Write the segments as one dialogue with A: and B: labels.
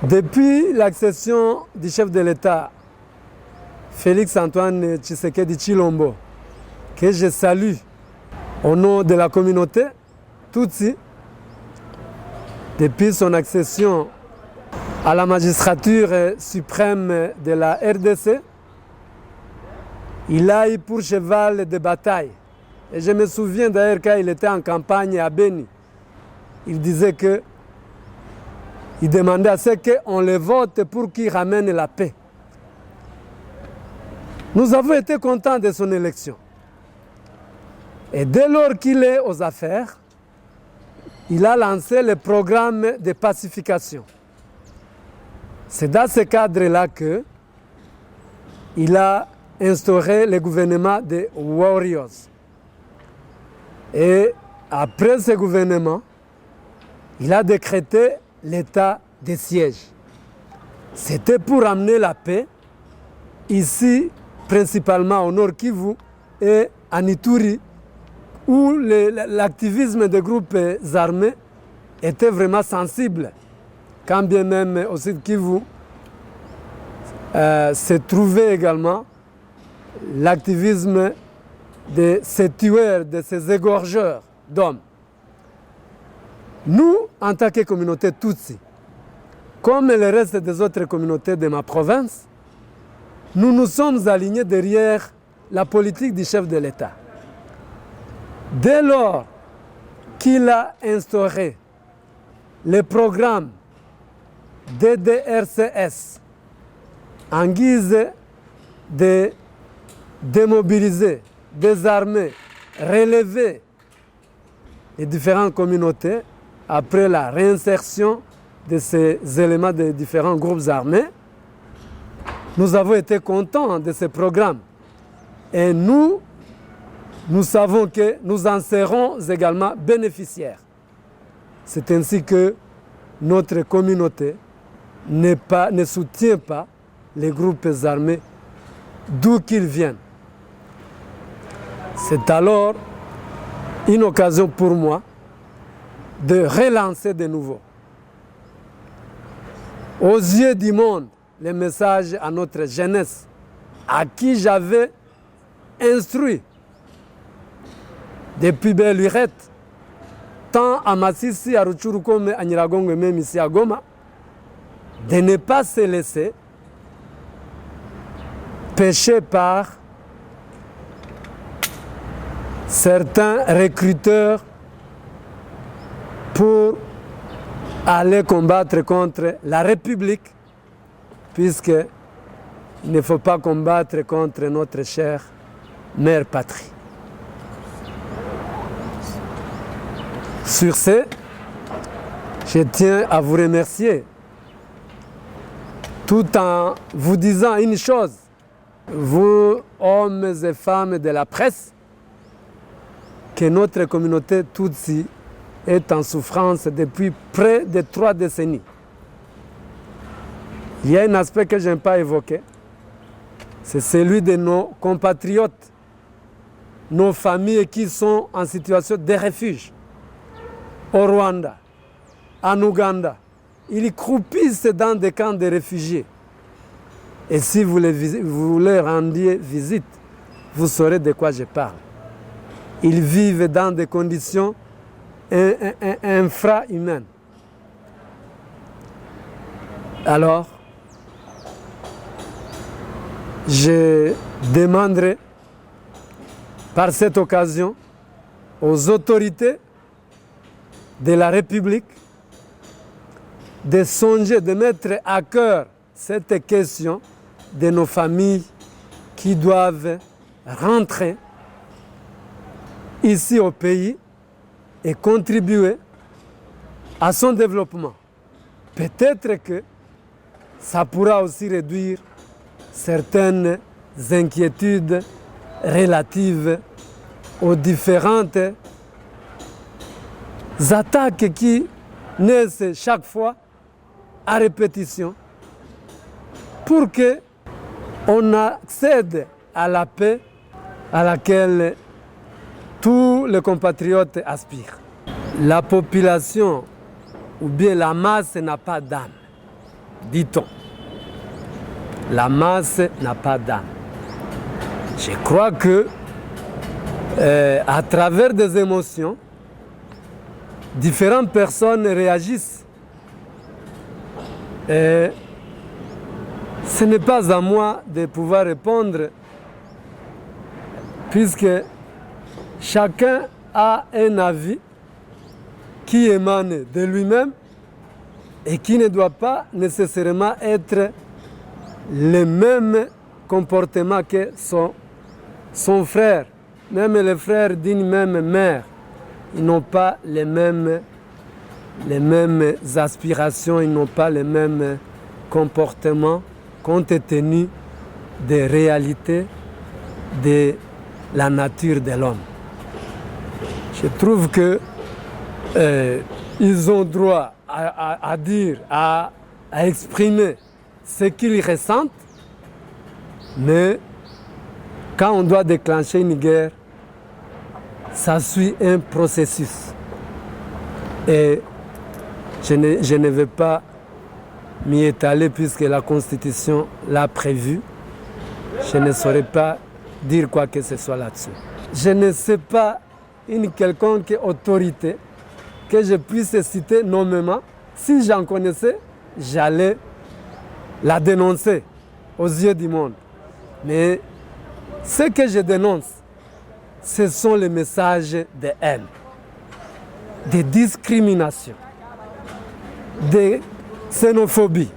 A: Depuis l'accession du chef de l'État, Félix-Antoine Tshisekedi Tshilombo, que je salue au nom de la communauté Tutsi, depuis son accession à la magistrature suprême de la RDC, il a eu pour cheval de bataille. Et je me souviens d'ailleurs quand il était en campagne à Beni, il disait que il demandait à ce qu'on le vote pour qu'il ramène la paix. Nous avons été contents de son élection. Et dès lors qu'il est aux affaires, il a lancé le programme de pacification. C'est dans ce cadre-là qu'il a instauré le gouvernement des Warriors. Et après ce gouvernement, il a décrété l'état de siège. C'était pour amener la paix ici, principalement au Nord Kivu et à Ituri, où l'activisme des groupes armés était vraiment sensible. Quand bien même au Sud Kivu se trouvait également l'activisme de ces tueurs, de ces égorgeurs d'hommes. Nous, en tant que communauté Tutsi, comme le reste des autres communautés de ma province, nous nous sommes alignés derrière la politique du chef de l'État. Dès lors qu'il a instauré le programme DDRCS en guise de démobiliser, désarmer, relever les différentes communautés, après la réinsertion de ces éléments des différents groupes armés, nous avons été contents de ce programme. Et nous savons que nous en serons également bénéficiaires. C'est ainsi que notre communauté ne soutient pas les groupes armés d'où qu'ils viennent. C'est alors une occasion pour moi de relancer de nouveau, aux yeux du monde, le message à notre jeunesse, à qui j'avais instruit depuis belle lurette, tant à Massissi, à Rutshuru comme à Nyiragongo et même ici à Goma, de ne pas se laisser pêcher par certains recruteurs pour aller combattre contre la République, puisqu'il ne faut pas combattre contre notre chère mère patrie. Sur ce, je tiens à vous remercier, tout en vous disant une chose, vous, hommes et femmes de la presse, que notre communauté Tutsi est en souffrance depuis près de 3 décennies. Il y a un aspect que je n'aime pas évoquer, c'est celui de nos compatriotes, nos familles qui sont en situation de refuge. Au Rwanda, en Ouganda, ils croupissent dans des camps de réfugiés. Et si vous les rendiez visite, vous saurez de quoi je parle. Ils vivent dans des conditions infra-humaines. Alors, je demanderai par cette occasion aux autorités de la République de songer, de mettre à cœur cette question de nos familles qui doivent rentrer ici au pays et contribuer à son développement. Peut-être que ça pourra aussi réduire certaines inquiétudes relatives aux différentes attaques qui naissent chaque fois à répétition pour qu'on accède à la paix à laquelle tous les compatriotes aspirent. La population ou bien la masse n'a pas d'âme. dit-on. La masse n'a pas d'âme. Je crois que à travers des émotions, différentes personnes réagissent. Et ce n'est pas à moi de pouvoir répondre, puisque chacun a un avis qui émane de lui-même et qui ne doit pas nécessairement être le même comportement que son frère. Même les frères d'une même mère, ils n'ont pas les mêmes aspirations, ils n'ont pas les mêmes comportements compte tenu des réalités de la nature de l'homme. Je trouve que ils ont droit à dire, à exprimer ce qu'ils ressentent, mais quand on doit déclencher une guerre, ça suit un processus. Et je ne vais pas m'y étaler puisque la Constitution l'a prévu. Je ne saurais pas dire quoi que ce soit là-dessus. Je ne sais pas une quelconque autorité que je puisse citer nommément. Si j'en connaissais, j'allais la dénoncer aux yeux du monde. Mais ce que je dénonce, ce sont les messages de haine, de discrimination, de xénophobie.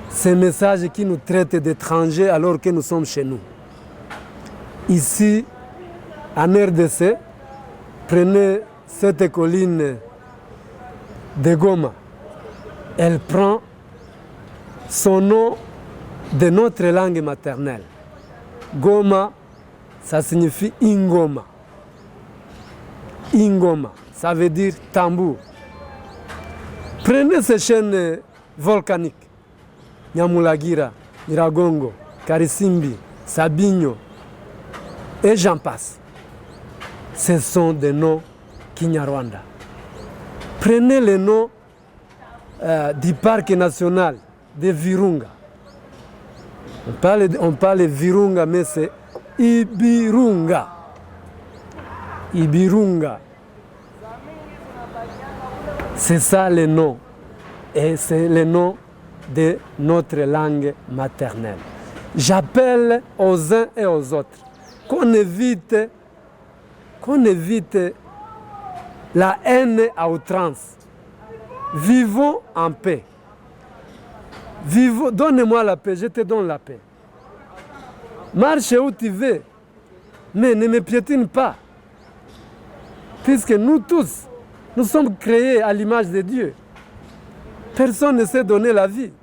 A: Ces messages qui nous traitent d'étrangers alors que nous sommes chez nous. Ici, en RDC, prenez cette colline de Goma. Elle prend son nom de notre langue maternelle. Goma, ça signifie Ingoma. Ingoma, ça veut dire tambour. Prenez ces chaînes volcaniques. Nyamulagira, Iragongo, Karisimbi, Sabinho, et j'en passe. Ce sont des noms Kinyarwanda. Prenez le nom du parc national de Virunga. On parle Virunga, mais c'est Ibirunga. Ibirunga. C'est ça le nom. Et c'est le nom de notre langue maternelle. J'appelle aux uns et aux autres qu'on évite la haine à outrance. Vivons en paix. Donne-moi la paix, je te donne la paix. Marche où tu veux, mais ne me piétine pas. Puisque nous tous, nous sommes créés à l'image de Dieu. Personne ne sait donner la vie.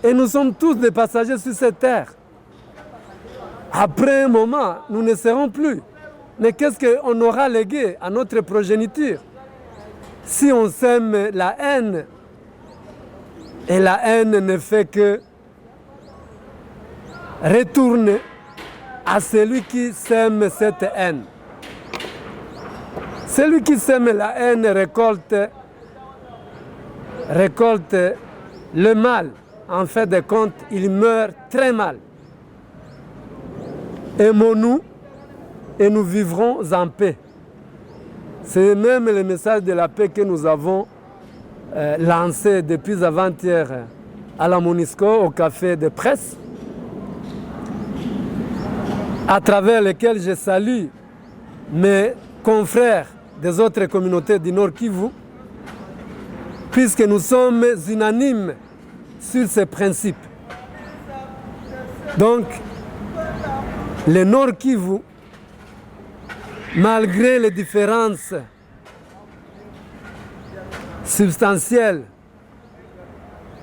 A: Et nous sommes tous des passagers sur cette terre. Après un moment, nous ne serons plus. Mais qu'est-ce qu'on aura légué à notre progéniture si on sème la haine? Et la haine ne fait que retourner à celui qui sème cette haine. Celui qui sème la haine récolte le mal. En fait de compte, il meurt très mal. Aimons-nous et nous vivrons en paix. C'est même le message de la paix que nous avons lancé depuis avant-hier à la Monisco, au café de presse, à travers lequel je salue mes confrères des autres communautés du Nord Kivu, puisque nous sommes unanimes sur ces principes. Donc, le Nord Kivu, malgré les différences substantielles,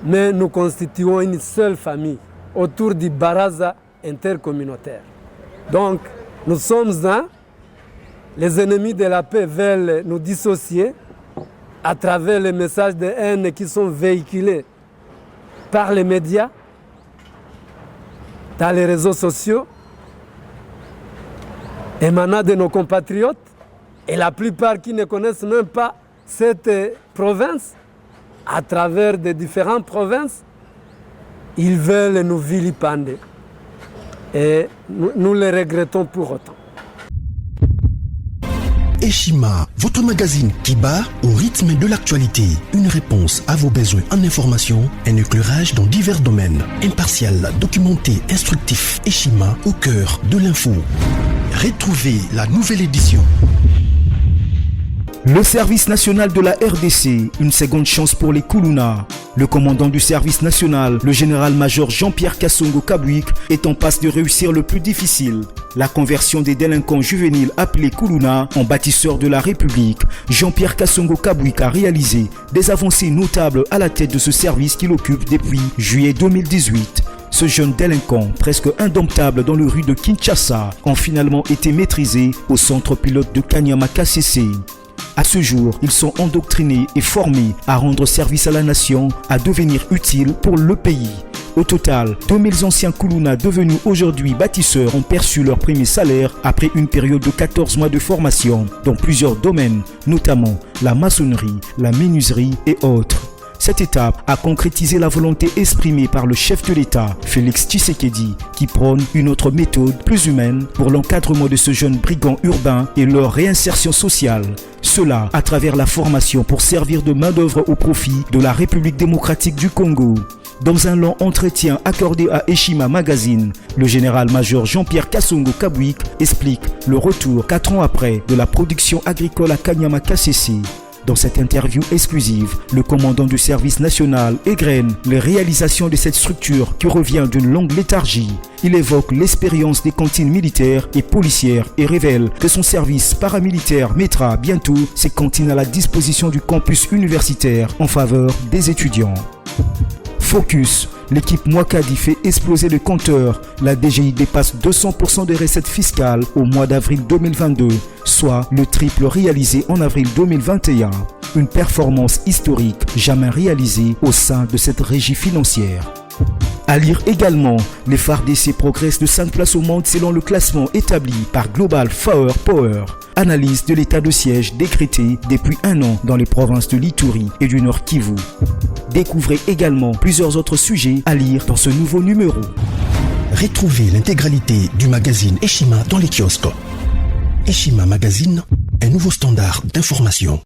A: mais nous constituons une seule famille autour du baraza intercommunautaire. Donc, nous sommes un. Les ennemis de la paix veulent nous dissocier à travers les messages de haine qui sont véhiculés par les médias, dans les réseaux sociaux, émanant de nos compatriotes, et la plupart qui ne connaissent même pas cette province, à travers des différentes provinces, Ils veulent nous vilipender et nous les regrettons pour autant.
B: Eshima, votre magazine qui bat au rythme de l'actualité. Une réponse à vos besoins en information, un éclairage dans divers domaines. Impartial, documenté, instructif. Eshima au cœur de l'info. Retrouvez la nouvelle édition.
C: Le service national de la RDC, une seconde chance pour les Koulouna. Le commandant du service national, le général-major Jean-Pierre Kassongo Kabouik, est en passe de réussir le plus difficile. La conversion des délinquants juvéniles appelés Koulouna en bâtisseurs de la République. Jean-Pierre Kassongo Kabouik a réalisé des avancées notables à la tête de ce service qu'il occupe depuis juillet 2018. Ce jeune délinquant, presque indomptable dans le rue de Kinshasa, ont finalement été maîtrisés au centre pilote de Kanyama KCC. À ce jour, ils sont endoctrinés et formés à rendre service à la nation, à devenir utiles pour le pays. Au total, 2000 anciens Koulouna devenus aujourd'hui bâtisseurs ont perçu leur premier salaire après une période de 14 mois de formation dans plusieurs domaines, notamment la maçonnerie, la menuiserie et autres. Cette étape a concrétisé la volonté exprimée par le chef de l'État, Félix Tshisekedi, qui prône une autre méthode plus humaine pour l'encadrement de ce jeune brigand urbain et leur réinsertion sociale. Cela à travers la formation pour servir de main-d'œuvre au profit de la République démocratique du Congo. Dans un long entretien accordé à Eshima Magazine, le général-major Jean-Pierre Kassongo Kabouik explique le retour 4 ans après de la production agricole à Kanyama KCC. Dans cette interview exclusive, le commandant du service national égrène les réalisations de cette structure qui revient d'une longue léthargie. Il évoque l'expérience des cantines militaires et policières et révèle que son service paramilitaire mettra bientôt ses cantines à la disposition du campus universitaire en faveur des étudiants. Focus, l'équipe Mwakadi fait exploser le compteur. La DGI dépasse 200% des recettes fiscales au mois d'avril 2022, soit le triple réalisé en avril 2021. Une performance historique jamais réalisée au sein de cette régie financière. À lire également, les FARDC progressent de 5 places au monde selon le classement établi par Global Power. Analyse de l'état de siège décrété depuis 1 an dans les provinces de l'Ituri et du Nord Kivu. Découvrez également plusieurs autres sujets à lire dans ce nouveau numéro.
B: Retrouvez l'intégralité du magazine Eshima dans les kiosques. Eshima Magazine, un nouveau standard d'information.